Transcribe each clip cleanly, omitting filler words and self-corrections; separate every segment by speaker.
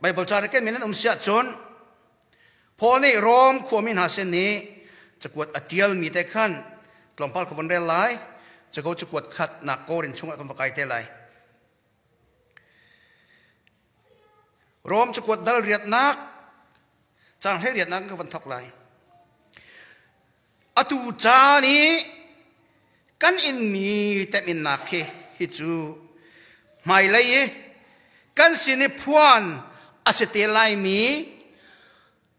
Speaker 1: Bible char ken minen sia chon phone rom khuamin hasen ni chakwat atial mi te khan tlompal ko bonrel lai chago chakwat khat na ko rin chunga kan vakai te lai rom chakwat dal riat nak chang he riat nak ka van thok lai atu cha ni kan in mi te min nak he hi chu mai lai kan sini phuan asetelai mi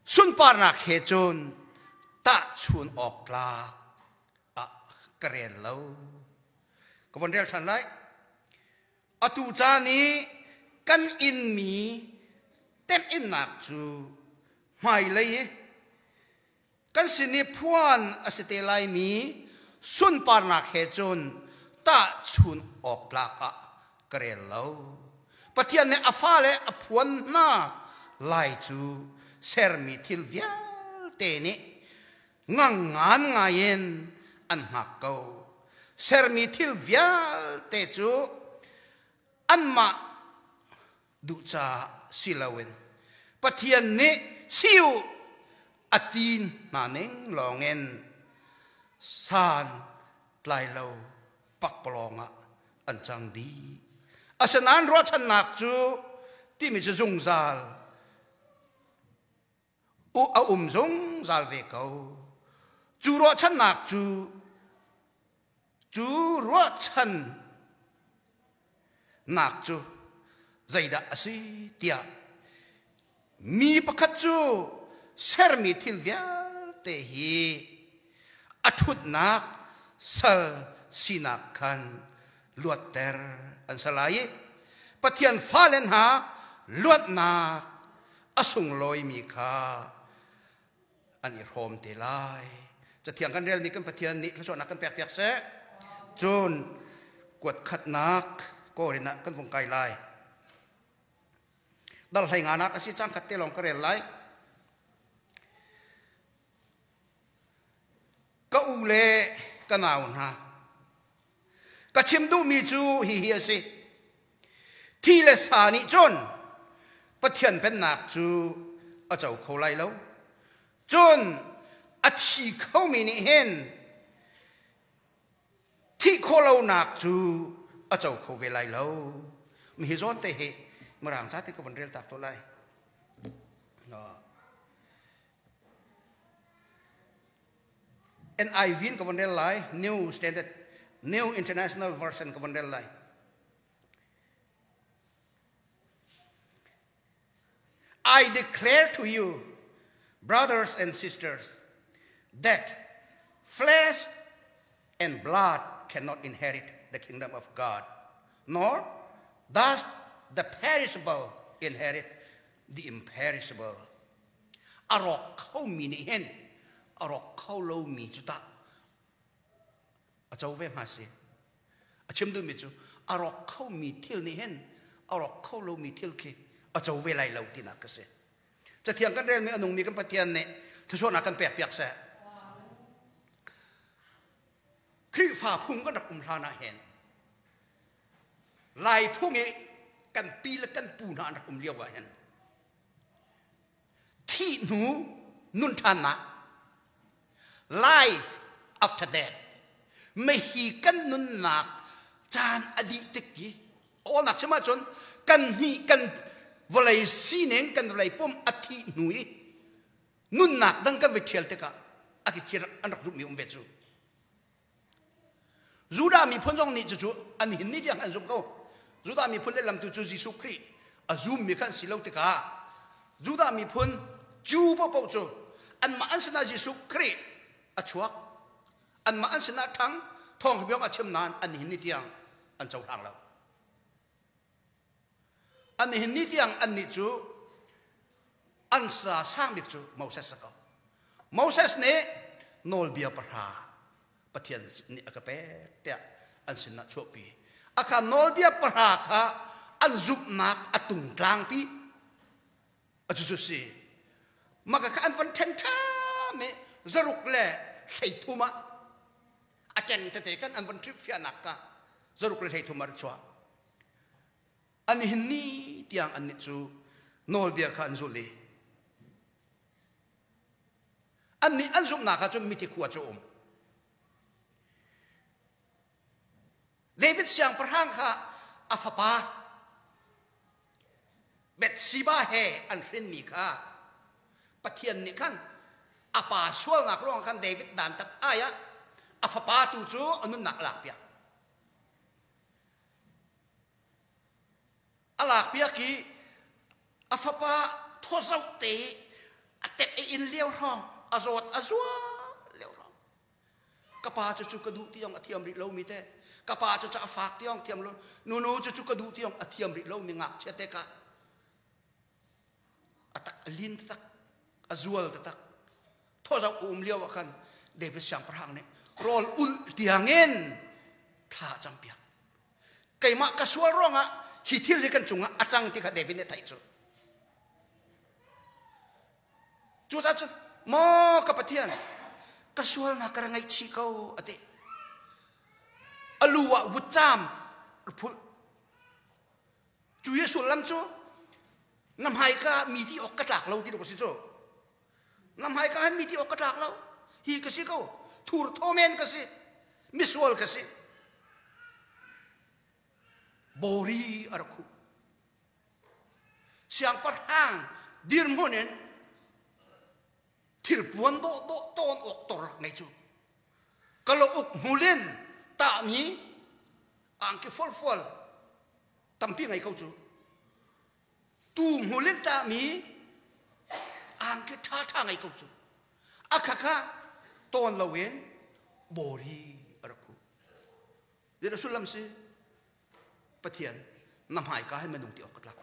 Speaker 1: sun par nak he chun ta chun ok la a kren lo ko bon rel than lai atu cha ni kan in mi tem in nak chu mai lai kan sini phuan asetelai mi sun par nak he chun ta chun ok la a kren lo Pathian ne afale aphuan na lai chu sermi thil vial te ni ngangan ngayen an hakko sermi thil vial te chu anma du cha silawen Pathian ne siu atin naneng longen san tlai lo pakpolonga an chang di asanan ro chan nak chu ti mi chung zal u a zong zal ve ko chu ro chan nak chu ro chan nak chu zaida asi tia mi pakhat chu ser mi thil vya te hi athut nak sal sinak khan luat ter an salai Pathian falen ha luat na asung loi mi kha ani rom te lai cha thiang kan rel mi kan Pathian ni thso nak kan pek pek se chun kwat khat nak ko rina kan vong kai lai dal hai nga nak asi chang khat te long ka rel lai ka u le ka naw na ka chim du mi chu hi hi ase thi le sa ni chon Pathian pen nak chu a chau kho lai lo chon a thi kho mi ni hen thi kho lo nak chu a chau kho ve lai lo mi hi zon te he marang sa te ko von rel tak to lai NIV ko von rel lai New International Version ko von rel lai I declare to you, brothers and sisters, that flesh and blood cannot inherit the kingdom of God, nor does the perishable inherit the imperishable. Arok kau mi ni hen, arok kau lo mi juta. Achau ve masih, achim du mi ju, arok kau mi til ni hen, arok kau lo mi til ke. Achau ve lai lau tina kase cha thiang kan rel me anung mi kan Pathian ne thso na kan pek pek sa khri fa phung kan rakum thana hen lai phung e kan pi la kan pu na rakum liaw wa hen thi nu nun thana life after that me hi kan nun nak chan adi tekki o nak chama chon kan hi kan volai sineng kan volai pom athi nui nun nak dang ka vethel te ka aki khir anak ru mi vechu juda mi phonjong ni chu an hin ni jang an zum ko juda mi phun le lam tu chu jisu khri azum mi khan silo te ka juda mi phun chu po po chu an ma an sana jisu khri achuak an ma an sana thang thong byong achem nan an hin ni tiang an chau thang lo an hin ni tiang an ni chu an sa sang bik chu Moses ko Moses ne nol bia parha Pathian ni akape te an sin na chopi aka nol bia parha kha an zup nak atung tlang pi achu si maka ka an van ten tha me zaruk le sei thuma aten te te kan an van trip fia nak ka zaruk le sei thuma chwa an hin ni tiang an ni chu nol biar kan zuliอันนี้อันซุมนาคาจนมิติขวดจมเดวิดเสียงประหางค่ะอัฟปาเบ็ดซีบาเฮอันเฟรนมีค่ะปะเทียนนี่ขันอาปาช่วงนักร้องขันเดวิดดันตัดอายะอัฟปาตูจูอันนั้นหนักหลักเปียหลักเปียกีอัฟปาทศเตอเต็บอินเลี้ยวร้องอาจดอาจัวเลี้ยวร้องกป้าจะจุกกระดูที่ยองอธิยมริโลมีเต้กป้าจะฝากที่ยองเทียมโลนูจะจุกกระดูที่ยองอธิยมริโลมีงักเชตเตกะอัตลินตักอาจัวตักทศเลี้ยวกันเดวิดเสียงประหังเนี่ยรอลอุลเตียงเงินท่าจำเปียไก่มากระสวร้องอ่ะฮิทิลกันจุงอ่ะอาจังที่กับเดวิดเนี่ยไทยจูจ้าจุมอกับปะเทียนกระสวนักการไงชีเขาอติอลัววุจามพุจูเยสุลัมจูน้ำหายก็มีที่ออกกระจากเราที่ดูกสิจูน้ำหายก็มีที่ออกกระจากเราฮีกสิเขาทูร์โทเมนกสิมิสวอลกสิบอรีอารักุเสียงปัดห่างดิร์มโฮเนนทิลปวนโตตอนออกตรกไงจูkalau uk mulin tak mi angke fol tamping ngai kau cu tu mulin tak mi angke tha ngai kau cu akaka ton lawen bori araku dia sulam si patian namhai ka hai manung ti ok lak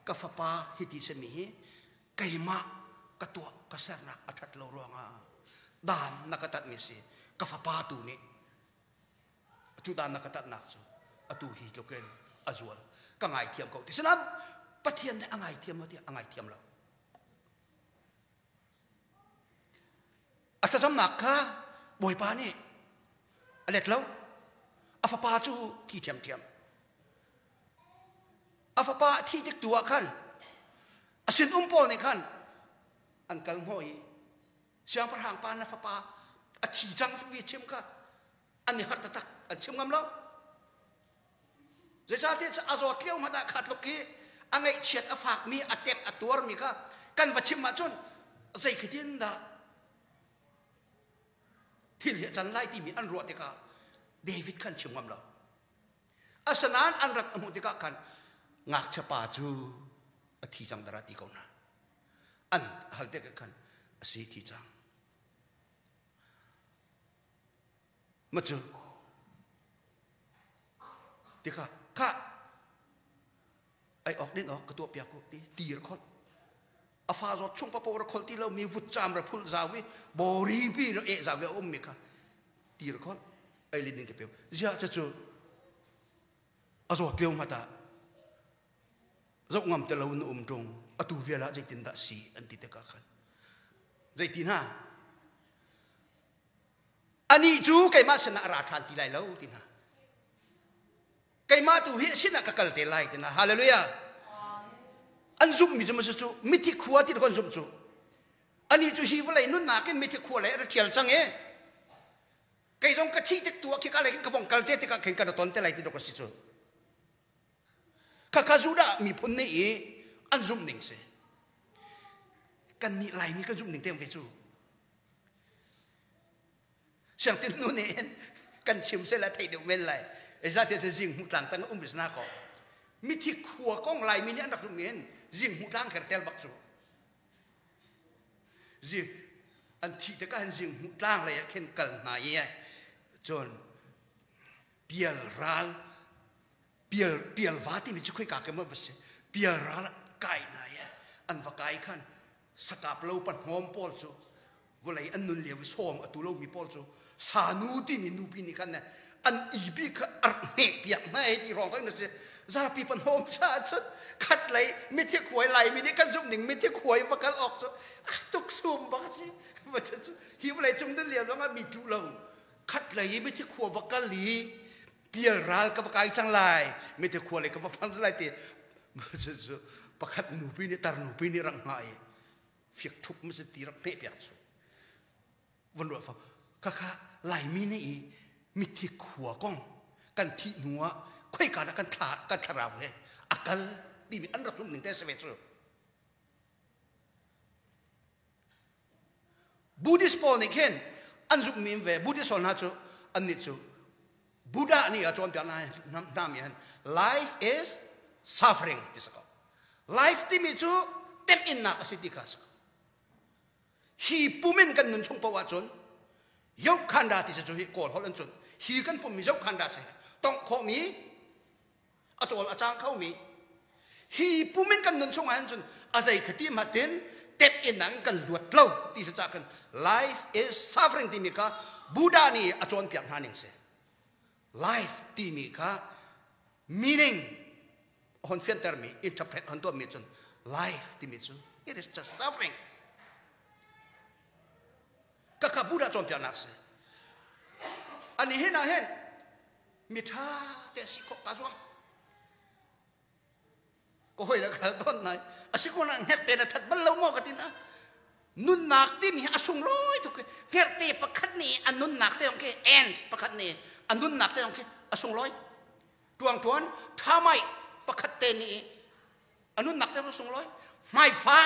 Speaker 1: ka fapa hiti semi kaima katua kasarna athat lo ruanga dan nakatat misi kafapatu ni chudan nakatat nakso atu hi loken azual kangai thiam ko tisanam pathian ne angai thiam no ti angai thiam lo atasam nakha boy pa ni alet lo afapa chu thi thiam afapa thi tek tua khan asin umpol ni khan angkal moi siang parhang pa na fapa a chi jang vi chim ka ani hat tak an chim ngam lo je cha te azot leu ma da khat lo ki angai chet a fak mi a tep a tur mi ka kan va chim ma chun zai khidin da thil he chan lai ti mi an ro te ka david kan chim ngam lo asanan an rat amu te ka kan ngak cha pa chu a thi jang dara ti ko na an hal te ka kan asi thi jang macu tika ka ai ok din ok ketua pihak ti tir khot afa zo chung pa por khol ti lo mi vut cham ra phul zawi bori pi ro e zawi mi ka tir khot ai lidin ke pe ja cha chu azo teu mata zo ngam te lo nu tong atu vela jaitin da si anti te ka khan jaitin ha ani chu kai ma sana ra than ti lai lo tin ha kai ma tu hi sina ka kal te lai tin ha hallelujah an zum mi jama chu mi thi khuwa ti kon zum chu ani chu hi walai nun na ke mi thi khuwa lai ra thial chang e kai jong ka thi te tu ki ka lai ka bong kal te ka khen ka ton te lai ti do ko si chu ka ka zu da mi phun nei e an zum ning se kan mi lai mi ka zum ning te ve chu chẳng tin luôn nè cần chìm sẽ là thầy được men lại ra thì riêng một làng tăng biết na có mi thì khua con lại mi nhẫn đặc dụng miền riêng một làng khởi tel bạc chủ riêng anh thì cái anh riêng một làng lại khen cần này chọn biel ral biel vát thì mình chỉ khơi cả cái mà vậy biel ral cái này anh và cái khăn sakap lâu bật hom pol chu volai an nun lew som atu lo mi pol chu sanu ti mi nu pi ni kan an i bi ka ar ne piak mai ti rong kan se za pi pan hom cha chut khat lai mi the khoi lai mi ni kan zum ning mi the khoi va kal ok chu tuk sum ba si va chu hi volai chung den lew lo ma mi tu lo khat lai mi the khoi va kal li pial ral ka va kai chang lai mi the khoi lai ka va pan lai ti Maksudnya pakat nubi ni tar nubi ni rang ngai fiak thup mesti tirak pe piak su vandu fa kaka lai mi ni mi thi khua kong kan thi nuwa khoi ka kan tha kan thara we akal ti mi an rasum ning te se su Buddhist Paul ni ken anjuk mi ve Buddhist on ha chu an ni chu Buddha ni a chon pya na nam yan life is suffering disako life ti mi chu tem in na asidikas hi pumin kan nun chung pawa chon yok khanda ti se chu hi kol holan chon hi kan pum mi yok khanda se tong kho mi a chol a chang khau mi hi pumin kan nun chung an chon azai khati maten tem in nang kan luat lo ti se cha kan life is suffering ti mi ka Buddha ni a chon piak haning se life ti mi ka meaning hon fian termi interpret hon to mi chun life ti mi chun it is just suffering kaka Buddha chon pian nak se ani hen a hen mi tha te si ko ka zwam ko hoi la kal ton nai asiko na het te na that bal lo mo ka tin a nun nak ti mi asung loi to ke her te pakhat ni anun nak te ong ke ends pakhat ni anun nak te ong ke asung loi tuang tuan thamai pakhat te ni anun nak te asung loi mai fa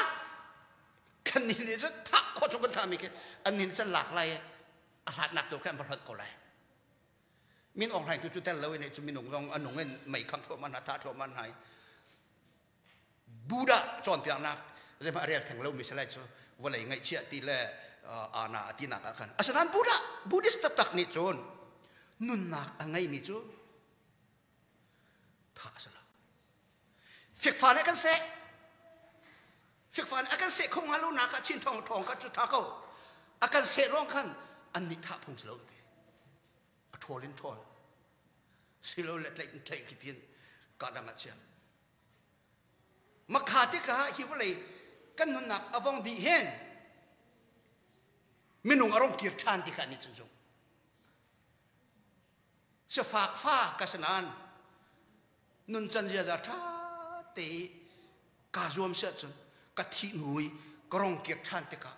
Speaker 1: kan ni leจะทักโคชกันทำอีกอันนี้จะหลากหลายอาหารหนักตัวแค่พลัดก็เลยมินออกไหนจุดแต่ละเวเนี่ยจะมินองลองอันนงเงินไม่คำทั่วมันท่าทั่วมันหายบูดาจอนเปียนักจะมาเรียกแข่งเราไม่ใช่ไรจ้ะวันไหนไงเชี่ยตีแลอาณาตีนักกันอาศัยนั้นบูดิสต์ตักนี่จนนุนนักอันไงมีจ้ะท่าสละฟิกฟ้าเนี่ยกันเสกฟิกฟันอาการเสกคงฮัลโหลนักชินทองก็จุดทักเขาอาการเสกร้องขันอันนี้ท่าพงศลงเตะทอลินทอลสิโลเล็กๆคิดยินกาดังอาเจียนมาขาดที่กะฮิวเลยกันนุนนักอวังดีเห็นมินุงอารมณ์เกียรติชานที่ขานี่จงเสฝากฟ้ากษณานนุนจันเจียจะท่าเตะกาจวมเสียจนกะทิหนุ่ยกรองเกียรติชานติกะ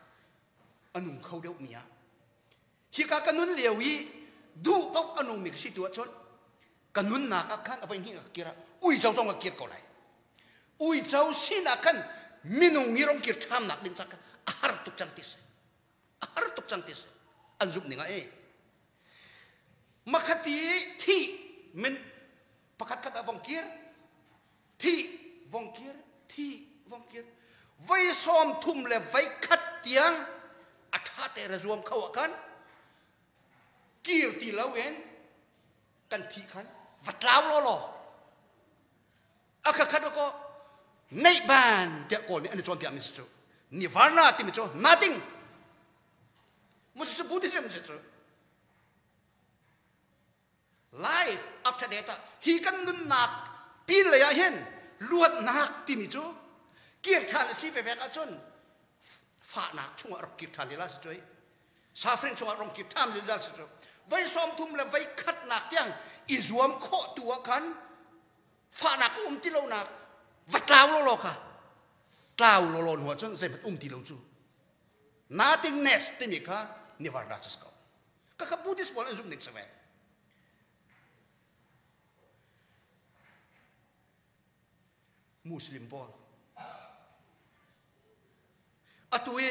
Speaker 1: อนุมเขาเดียวเมียฮิกากันนุนเลียวีดูเอาอนุมิกสิตัวชนกันนุนนักขันเอาไปหิ้งกับเกียร์อุ้ยเจ้าต้องกับเกียร์ก็เลยอุ้ยเจ้าสินักขันมินุงมีรองเกียรติชามนักดินสักอาหารตุกจังติสอันจุบนี่ไงมาคดีที่มันประกาศกันวงเกียร์ที่วงเกียร์ไว้ซ้อมทุ่มเลยไว้ขัดเตียงอัฐาเตระรวมเข้ากันกีรติเลวเองกันที่ขันวัดลาวล้ออาคาคัดก็ในบ้านเจ้าก่อนนี่อันนี้จวนพิอามิสจูนิวานาที่มิจู nothing มันจะพูดที่จะมิสจู life after death ฮีกันนุนนักปีนเลยเห็นลวดนักที่มิจูเกียรติชาติสิเวกอาจนฝ่านักช่วงอารมณ์เกียรติชาติลาสจุยซาฟรินช่วงอารมณ์เกียรติชาติลาสจุยไว้ซ้อมทุ่มและไว้ขัดนักยังอิจวมโคตัวกันฝ่านักที่เรานักวัดลาวโลค่ะลาวโลหัวจนเสร็จที่เราจู nothingness ที่นี่ค่ะนิวาร์ดาสกก็คือบูดิสต์บอลอันจุ่มหนึ่งสมัยมุสลิมบอลอัตุเอ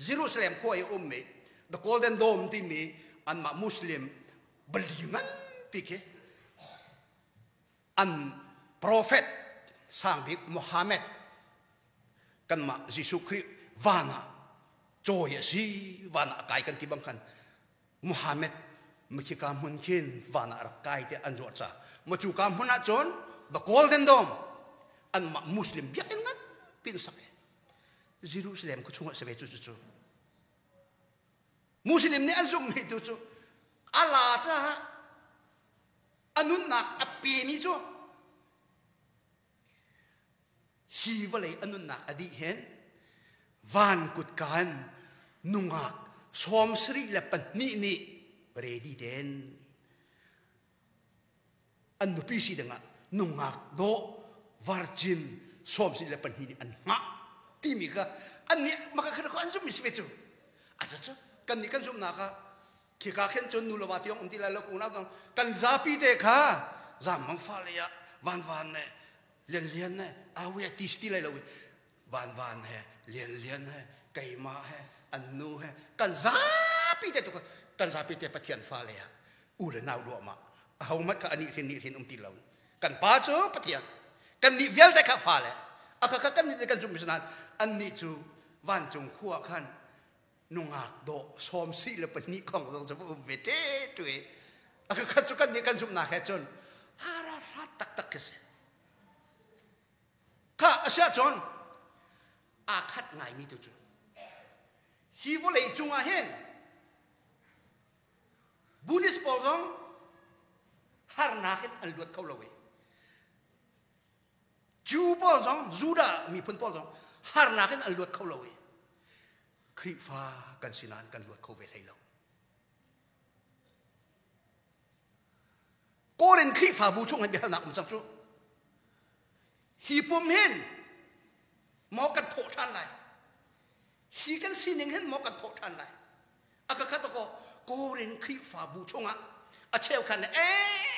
Speaker 1: เยรูซาเล็มข้อยอุมเม the golden dome ที่มีอันมามุสลิมบลีมันพิเคอัน prophet สร้างบิกมุฮัมมัดกันมายิสุคริสต์วานาโจยสีวานาไกกันที่บังคันมุฮัมมัดไม่คิดการมุนขินวานารักไกที่อันจวดซามาจูการมุนอาจน the golden dome อันมามุสลิมเบียงนั้นเป็นสักเยรูซาเล็มก็ช่วงเสวจุมุสลิมเนี่ยอันซุ่มให้ดูจูอัลลาห์จ้าอันนุนนักอปีนี่จูฮีวะเลยอันนุนนักอดีเห็นวันกุดการนุงักสอมสรีและปันนี่เรดีเดนอันนุปีสีดังนุงักโด virgin som si le panhi an nga ti mi ka an ni maka khana ko an zum mi se chu asa chu kan ni kan zum na ka ki ka khen chon nu lo ba tiong ti la lo ku na dong kan za pi te kha za mang fa le ya van van ne lian ne a we ti sti lai lo van he lian he kai ma he an nu he kan za pi te to kan za pi te pathian fa le ya u le nau do ma hau mat ka ani thin ni thin ti lo kan pa chu pathian kan ni vel te kha fa le aka ka kan ni kan zum misnan an ni chu van chung khuwa khan nungak do som si le pani khong dong chu vete tue aka ka chu kan ni kan zum na kha chon hara rat tak tak ke se ka asia chon a khat ngai mi tu chu hi vo le chung a hen buddhist polong har na khen al duat khau lo we Jew polong juda mi pun polong har na khen al duat khau lo we kri fa kan sinan kan duat khau ve thai lo koren kri fa bu chung han be na um chang chu hi pum hen mo kan tho than lai hi kan sining hen mo kan tho than lai aka kha to ko koren kri fa bu chung a cheu khan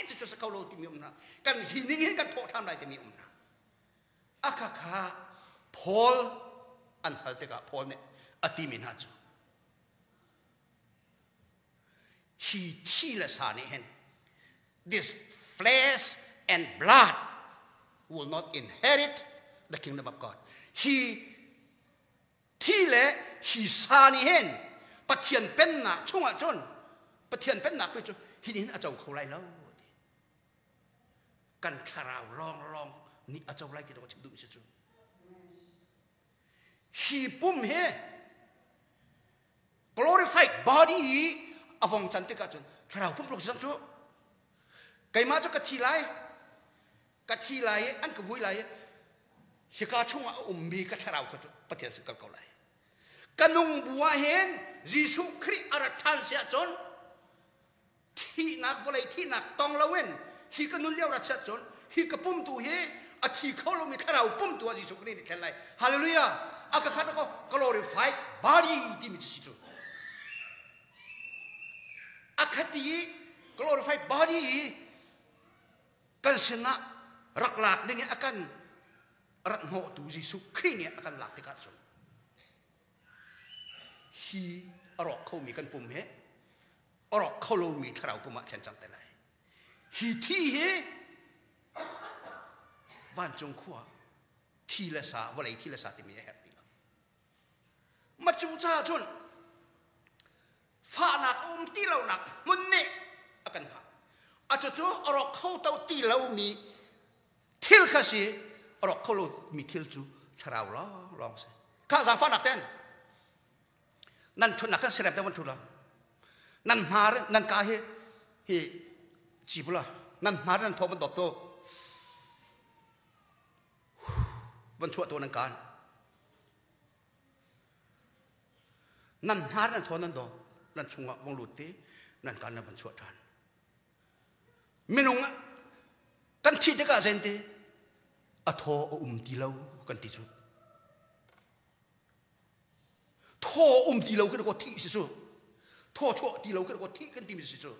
Speaker 1: chu chu sa khau lo ti mi um na kan hi ning hen kan tho than lai ti mi um na aka kha Paul an hal te ka Paul ne ati min ha chu he thila sa ni hen this flesh and blood will not inherit the kingdom of God he thile he sa ni hen pathian pen nak chunga chon pathian pen nak pe chu hi ni a chau khau lai lo kan kharau long ni a chau lai ki do chik du mi chu he pum he glorified body avong chantika chun tharau pum pro sang chu kai ma chu ka thi lai an ka vui lai hi ka chunga mi ka tharau ka chu pathian se kal kau lai kanung bua hen jisu khri arathan sia chon thi nak bolai thi nak tong lawen hi ka nun liao ra cha chon hi ka pum tu he a thi kholo mi tharau pum tu jisu khri ni khen lai hallelujah aka kha ko glorified body ti mi chi chu akhati glorified body kan sina raklak ding akan rat mo tu jisu khri ni akan lak ti ka chu hi arok khau mi kan pum he arok kholo mi tharau pum ma khen chang te lai hi thi he van chung khua thi la sa walai thi la sa ti mi he ti ma chu cha chun fa nak ti lo nak mun ne akan ha a chu chu arok khau tau ti lo mi thil kha si arok kholo mi thil chu tharau long se ka za fa nak ten nan thun nak kan serap da wan thula nan mar nan ka he chi bula nan mar nan thoban dop to wan chua to nan kan nan mar nan thon nan do nan chunga wong lut te nan kan nan wan chua than minung kan thi de ka zen te a tho ti lo kan ti chu tho ti lo kan ko thi si chu tho chua ti lo kan ko thi kan ti mi si chu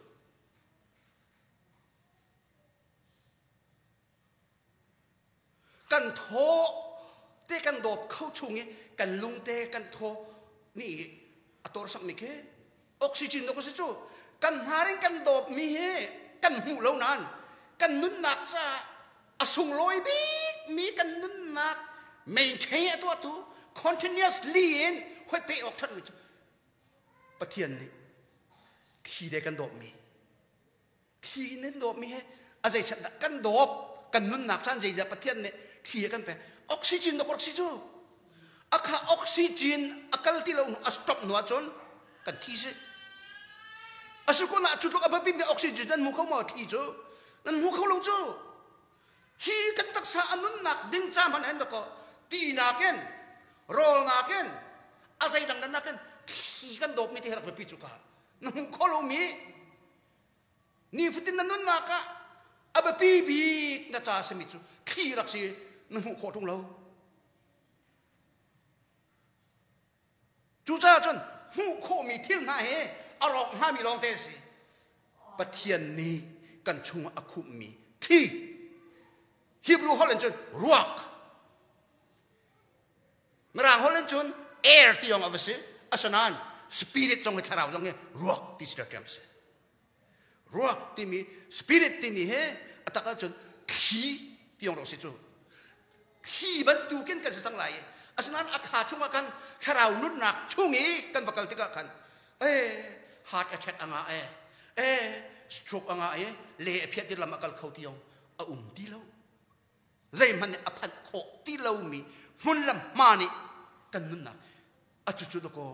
Speaker 1: kan tho te kan dop khau chungi kan lung te kan tho ni ator sak mi ke oxygen do ko si chu kan haring kan dop mi he kan hu lo nan kan nun nak cha asung loi bi mi kan nun nak maintain to tu continuously in hoi pe ok than mi pathian ni thi de kan dop mi thi nen dop mi he azai chat kan dop kan nun nak chan jai da pathian ne thi kan pe oxygen do ko si chu akha oxygen akal ti lo stop no chon kan thi se asuko na chu lo ababi me oxygen dan mu ko ma thi chu nan mu ko lo chu hi kan tak sa anun nak ding cha man hen ko ti na ken rol na ken azai dang dan na ken hi kan dop mi ti herak pi chu ka nan mu ko lo mi ni futin nanun na ka ababi bi na cha se mi chu khiรักสิน้ำหูโคตรงเราจูจ้าจนหูโคมีที่ไหนอารมณ์ห้ามีลองเตสิปะเทียนนี้กันชงอคุมีที่ฮิบรูฮอลเลนจนรัวกเมื่อฮอลเลนจนแอร์ที่ยองเอาไว้สิอาสนันสปิริตจงให้ทาราวจงให้รัวกที่สุดแก่มสิรัวกที่มีสปิริตที่มีเฮอัตตาจนขี้ที่ยองเราสิจูขี้บรรทุกินกันสังหลายอาสนันอาคาช่วงกันทาราวนุ่นหนักช่วงนี้กันประกาศที่กันฮาร์ดแอทแทกอ่างสโตรกอ่างเละเพียดิลามากัลเขาที่ยองที่เราใจมันเนี่ยอภันโคที่เรามีมุนลำมานี่กันนุ่นหนักจุดๆก็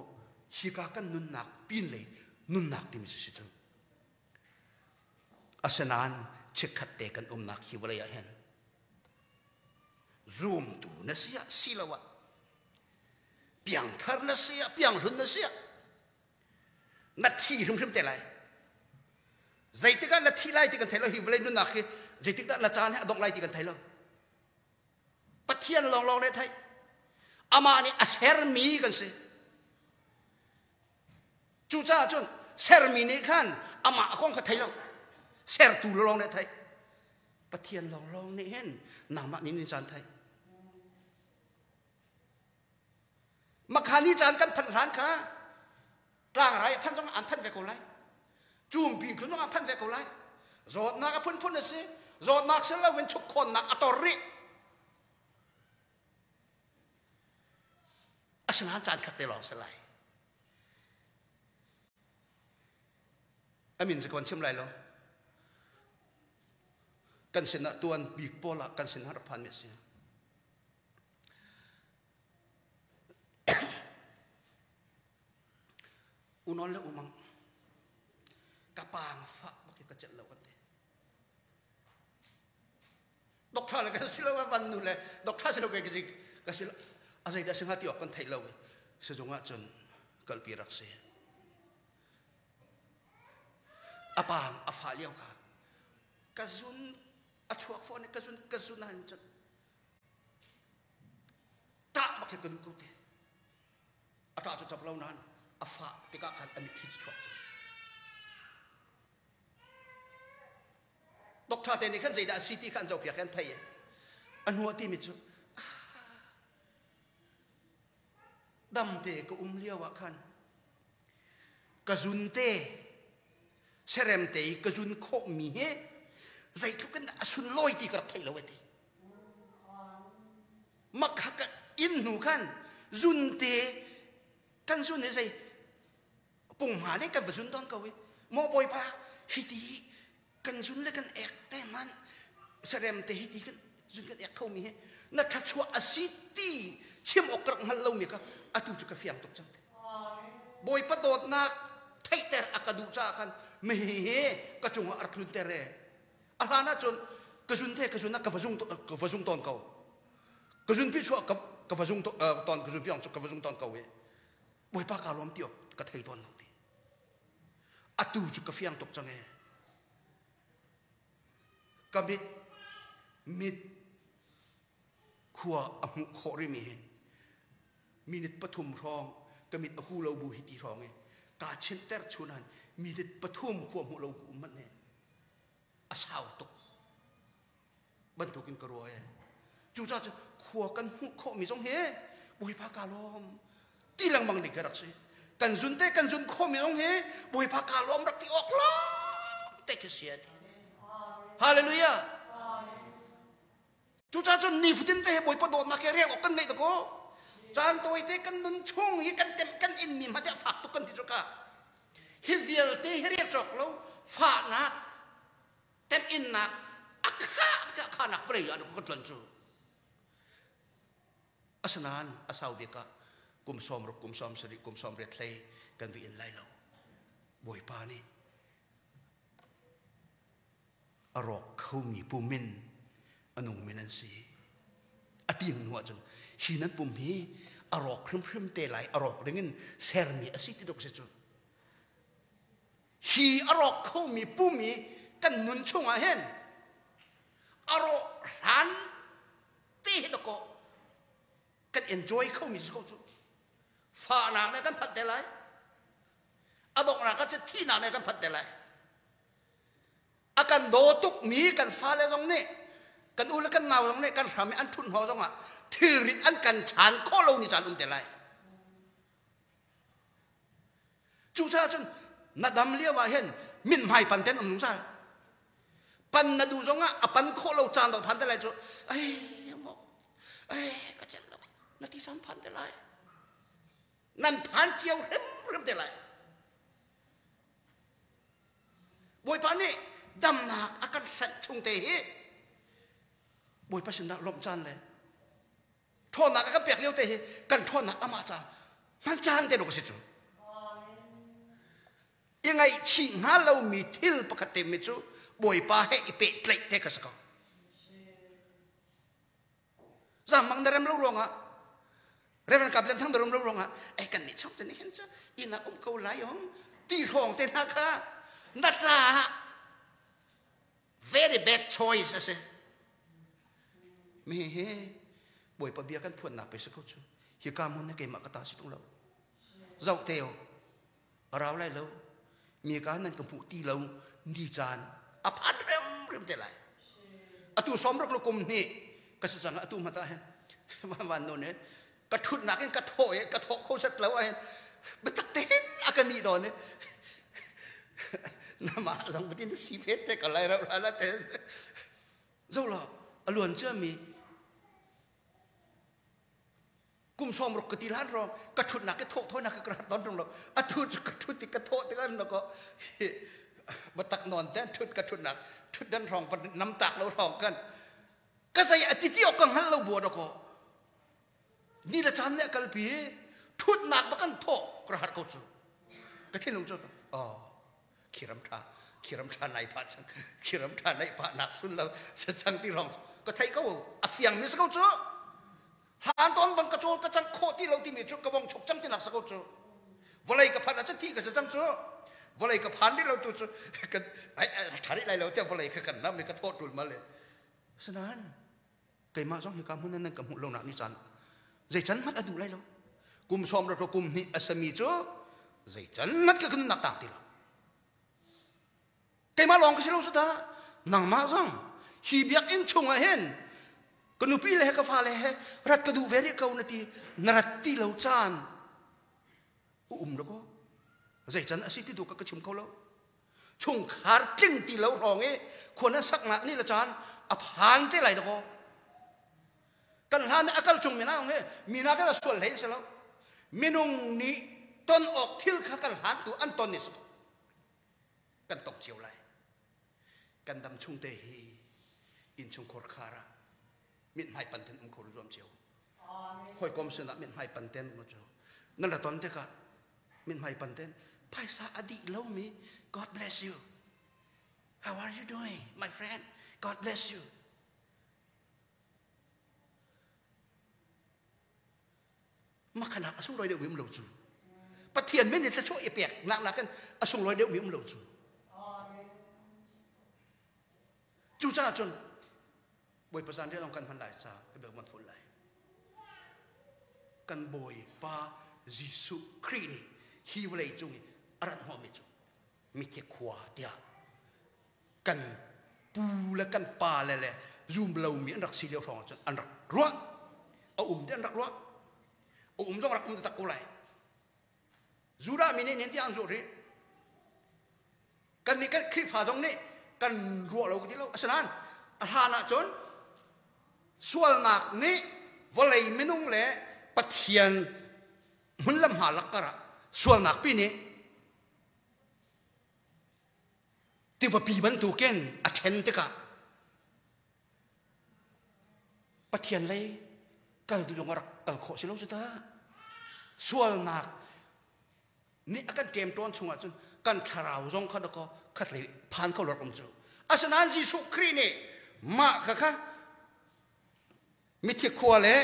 Speaker 1: ฮิกากันนุ่นหนักปีนเลยนุ่นหนักที่มีสิจังอาสนันเช็คขัดเตกันหนักฮิวเลยเห็นซูมดูนั่นสิสิละวะเปียงทาร์นั่นสิเปียงหุ่นนั่นสินัดที่รุ่มๆแต่ไรใจที่กันนัดที่ไล่ที่กันไทยเราฮิวเลยนุ่นหนักคือใจที่กันนัดจานให้ดอกไล่ที่กันไทยเราปะเทียนลองในไทยอามานี่อาเซอร์มีกันสิจูจ้าจนเซอร์มีนี่ขันอามาของกันไทยเราเซอร์ตูลองในไทยปะเทียนลองในเห็นนามานี่นิจานไทยมาขานิจานกันพันล้านค่ะกลางไรพันต้องอ่านพันเวกุไลจูมปีคุณต้องอ่านพันเวกุไลโจดนักพุ่นนะสิโจดนักเสร็จแล้วเป็นชุกคนนักอัตริอาชนะจานขัดเตลองสลายอามินจะก่อนชิมไรแล้วกันเสนาตัวนบีกโปละกันเสนาหพันเนี่ยสิอุนอนและอุมังกระปางฟ้าบักกระเจ็ดแล้วกันเถอะดอกท่าเลยกันสิแล้ววันนู้นเลยดอกท่าสิแล้วกันจริงกันสิอะไรได้สิ่งที่ออกกันไทยเราเสียจงอาจนกัลปีรักเสียอาปางอาฟ้าเลี้ยวกันกระสุนอาชวกฟอนกระสุนนั่นจนตาบักกระดูกเตะอาตาจะจับเรานั้นอาฟ้าที่กะขันอันนี้คิดชวกดอกท่าเตนี่ขันใจได้สิที่ขันเจ้าเพียงขันไทยอันหัวที่มิจุดำเตก็เลี้ยวว่าขันกระสุนเตเสรมเตกระสุนโคมีเฮใจทุกกันสุนลอยที่กระไทยเราเวทีมักหักอินหนูขันสุนเตกันสุนเนี่ยใจปุ่งหาได้กันสุนตอนเขาเว้โมบอยพาฮิตีกันสุนเลยกันเอกแต่มันเสรมเตฮิตีกันสุนกันเอกเขามีเฮนักชัวอาศิตีเชื่อมอกกระมันเรามีก็อาตุจุกเฟียงตกจังบอยประโดดนักไทยแต่อากาดูจ้ากันไม่เฮกระจงอาร์คลุนเตเรอาหารน่าจนกระจุนเทกระจุนนักกระฟซุงตอนเขากระจุนพี่ชัวกระฟซุงตอนกระจุนพี่องกระฟซุงตอนเขาเว้บอยปากาลมเตียวกระไทยตอนเราดิอาตุจุกเฟียงตกจังกำมิดขัวอมุขอริมีมีนิดปฐุมรองกมิดอกูเราบูฮิตีรองกาเชนเตอร์ชุนันมีนิดปฐุมขัวมุเรากูมันเนี่ยอาสาวตกบรรทุกินกระโรยจูจ้าจะขัวกันหุขอมีสองเฮบุยพากาลมตีลังบังดิกรักสิกันซุนเตกันซุนขอมีสองเฮบุยพากาลมรักที่ออกล้อเตกเสียดีฮาเลลูยาจูจ้าจนนิฟตินเตะบอยประโดดนักเรียกออกกันไม่ตะโกจานตัวเตะกันนุนช่วงยี่กันเต็มกันอินนิมาจะฝากตุกันที่จุกะฮิวิลเตะเรียกจอกแล้วฝากนักเต็มอินนักอักขะนักเปรี้ยดูก็ตันจูอาสนานอาสาวเบียกะกุมซอมรุกกุมซอมสริกุมซอมเรทเลยกันวิอินไลเราบอยปานี่อรอกเขามีปูมินอนุมินันสีอดีนหัวจนฮีนั้นปุ่มฮีอรอกพรึมเตลัยอรอกเรื่องเซอร์มีอสิติดกเสจฮีอรอกเขามีปุ่มมีกันนุนช่วงอาเห็นอรอกรัน enjoy เขามีเขาจูฝ่าหนักในกันพัดเดลัยอาบอกหนักก็จะที่หนักในกันพัดเดลัยอาการโดตุกมีกันฟ้าเลยตรงนี้กันอุลกันนาวตรงนี้กันทำให้อันทุนหัวตรงอ่ะที่ริดอันกันชานข้อเรานี่ชานเดลัยจูซาจนนัดดำเลี้ยวว่าเห็นมินไม่ปันเต้นจูซาปันนัดดูตรงอ่ะปันข้อเราจานต่อพันเดลัยจูบอกก็จะเรานาที3,000เดลัยนั่นพันเจียวเริ่มเดลัยบอยปานนี่ดำหนักอาการสั่นชงเตะบอยพัชนะลมจานเลยทอนักอาการเปียกเลี้ยวเตะกันทอนักอามาจามันจานเตะลูกศิษย์ยังไงชิงหาเรามีทิลปกติมิจูบอยปาให้เปะเล็กเตะกันสักจำมังเดิมรู้รองอ่ะเรื่องกับเรื่องทั้งเดิมรู้รองอ่ะไอ้กันนี่ชอบจะนี่เห็นจ้ะอินาเกาไหลของตีรองเตะนักค่ะนัดจ้า very bad choice อะสิไม่เฮ้บอยปะเบียกันพวนหนักไปสักคนฮิกามุนนี่เกมากระตาสิตรงเราเจ้าเตียวเราไล่เรามีการนั้นกับผู้ตีเราดีจานอภันเริ่มเท่าไรอตุสมรักลูกกุมนี่ก็สั่งอตุมาตาเห็นวันโน้นเนี่ยกระทุนหนักเห็นกระโถเขาสักแล้วเห็นบัตรเต้นอาการนี้ตอนนี้น้ำมาหลังบัดนี้สีเพชรแต่ก็ไล่เราละเต้นเจ้าล่ะอล้วนเชื่อมีกุมสมรักกติล้านรองกระทุนหนักกระโถโถหนักกระตอนตรงเราอตุกระทุนติกระโถติกันแล้วก็บัตักนอนแต่ทุดกระทุนหนักทุดดันรองน้ำตักเรารองกันก็ใส่อธิที่ออกกังหันเราบวชแล้วก็นี่ละจันเนี่ยกัลปีทุดหนักบักันโถกระหัดเขาจูกระที่ลงจูอ๋อขีรำทาในพาชังขีรำทาในพาหนักสุดแล้วจังที่รองก็ไทยเขาอฟยังนี่สักเขาจูหานตอนบังกระโจนกระจังโคที่เราที่มีจุกกระบองฉกจังที่หนักสักเขาจูวันไรกับพันอาจจะที่ก็จะจังจูวันไรกับพันที่เราตัวจูกันไอ้ฐานอะไรเราเจ้าวันไรกันน้ำนี่ก็โทษตุลมาเลยฉะนั้นเกิดมาจ้องเหตุการณ์พวกนั้นกับหุ่นเราหนักนิจันใจฉันมัดอดูไรเรากุมชมเรากุมนี่อสมีจูใจฉันมัดก็ขึ้นหนักต่างที่เราเกิดมาลองก็เสียเราสุดท้ายหนังมาจ้องฮีเบียกอินชงเห็นก็นุปีเลยก็ฟ้าเลยรัดกระดูเวรีเขานาทีนรัตตีเราจานเราก็ใจฉันอาศัยที่ดูก็กระชิมเขาแล้วชงขาดจิ้งตีเรารองคนนั้นสักหนักนี่ละจานอภันที่ไรดอกกันหาเนี่ยอาการชงมีนาของมีนาก็จะส่วนเลยเสียแล้วมีนงนี้ต้นออกทิลข้ากันหาตัวอันต้นนี่สิกันตกเจียวไรกันดำชงเตหีอินชงโครคาระมิดไม่ปันเทนโครรวมเจียวหอยกลมสนับมิดไม่ปันเทนมาเจียวนั่นแหละตอนที่ก็มิดไม่ปันเทนภายษาอดีตเล่ามี God bless you how are you doing my friend God bless youมาขนาดอสุงลอยเดียวมิมเหลาจูปะเทียนไม่เนี่ยจะช่วยเปียกหนักกันอสุงลอยเดียวมิมเหลาจูจูจ้าจนบอยประสานที่ต้องการพันหลายซาให้เบิกมันทุนไหลกันบอยปายิสุครีนี่ฮิวเลยจุงอารันหอมิจุมิเทขวาเดียกันปูและกันปาเลยซูมเรามีอันรักสีเหลียวทองจนอันรักรัวเอาเดินรักรัวต้องรักตะกุไลจูรามีเนี่ยที่อันจูรีกันนี่กันคลิปฟ้าตรงนี้กันรัวเราก็ที่เราฉะนั้นฮานาจนส่วนหนักนี้วันเลยไม่นุ่งเลยปะเทียนมันลำหาลักกระส่วนหนักปีนี้ที่ว่าปีบรรทุกเกนอัจฉริยะปะเทียนเลยก็ดูจงรักขอสิลูกสุดท้ายส่วนหนักนี่อาการเตรียมตัวชงจนกันทาราวจงเขาดก็ขัดเลยผ่านเขาหลอกผมจูอาศัยนั้นยิสุครีนี่มาค่ะมิถิขวาเลย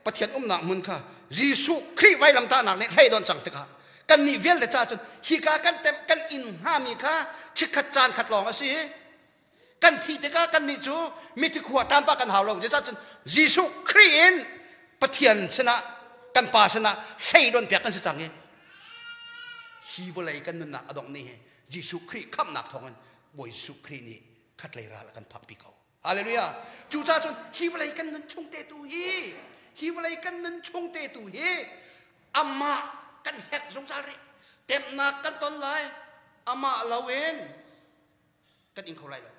Speaker 1: ปะเทียนหนักมุนค่ะยิสุครีไว้ลำตาหนักเนี่ยให้โดนจังติค่ะกันนี่เวลเดจ้าจนฮิกากันเต็มกันอินห้ามีค่ะชิดขัดจานขัดหลองสิกันที่ติค่ะกันนี่จูมิถิขวาตามปากันหาวลงจะจ้าจนยิสุครีน ปะเทียนชนะกันป่าชนะให้โดนเปียกกันสิจังเองฮีวเลยกันนั่นนะอดองนี่ยิสุครีข้ามหนักทองกันบอยสุครีนี่คัดเลยราละกันพักปีเขาฮาเลลูยาจูจ้าจนฮีวเลยกันนั่นชงเตตูฮีวเลยกันนั่นชงเตตูอามากันเห็ดสงสารเต็มหนักกันตอนไรอามาเราเองกันอิงเขาไรเลย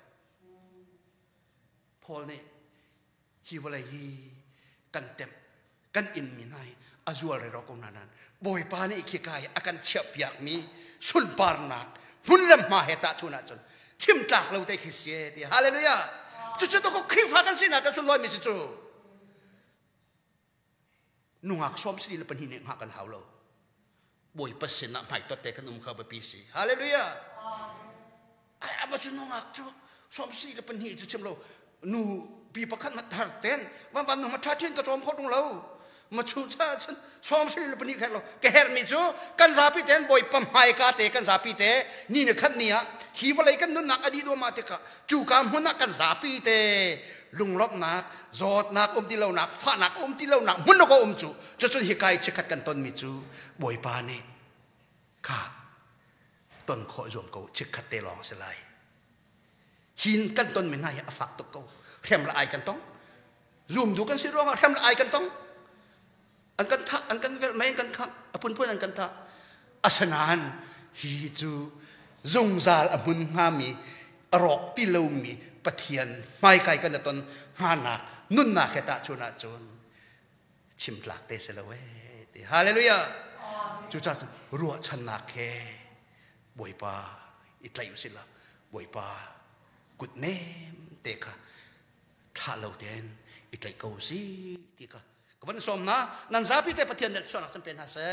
Speaker 1: พอเนี่ยฮีวเลยกันเต็มกันอินมีนายอาจวอะไรเราก็นั้นบอยปานี่ขี้กายอาการเฉียบอยากมีสุนปาร์นักมุนเล่มมาเหตุชุนัจนชิมตากเราได้คริสเตียนฮาเลลูยาจุดๆต้องก็คลิปฟังกันสินะกันสุนลอยมิสิจูนุ่งอักษรสิลปันหินหักกันหาวเราบอยเปอร์เซ็นต์ไม่ตัดแต่กันข้าไปปีสีฮาเลลูยาไอ้อามาจุนุ่งอักษรสิลปันหินจะชิมเรานูปีประคันมาทัดเต้นวันหนึ่งมาทัดเต้นกระจอมเขาตรงเรามาชูชาฉันซ้อมสิลปนิแค่เราแกเฮร์มิจูกันซาพิเตนบอยปั๊มไฮกาเตกันซาพิเตนี่เนี่ยขันเนี่ยฮีวอะไรกันนุ่นนักอดีตโดมาเตกะจูการมุนักกันซาพิเตลุงรบนักจอดนักที่เรานักฟ้านักที่เรานักมุนก็จูจะสุดฮิกายเช็คกันต้นมิจูบอยปานี่ข้าต้นขอรวมกูเช็คเตลองสลายหินกันต้นไม่น่าจะฝักตกกูเทียมละไอกันต้องรูมดูกันสิร้องเทียมละไอกันต้องอันกันทักอันกันเวลไม่อันกันทักอพุ่นอันกันทักอาสนานฮีจูจงซาลอมุนฮามีรอกที่เรามีปะเทียนไม่ไกลกันตอนฮานักนุ่นนักแค่ตาชนะจนชิมหลักเตสละเวติฮาเลลูยาจูจ้ารัวชนะแค่บวยปาอิตไลยุสิละบวยปากุดเนมเตค่ะถ้าเราเดินอิตไลกูซีติค่ะก็วันสมนะนันซาพิเตปะเทียนเด็ดส่วนหลักจำเป็นฮะเซ่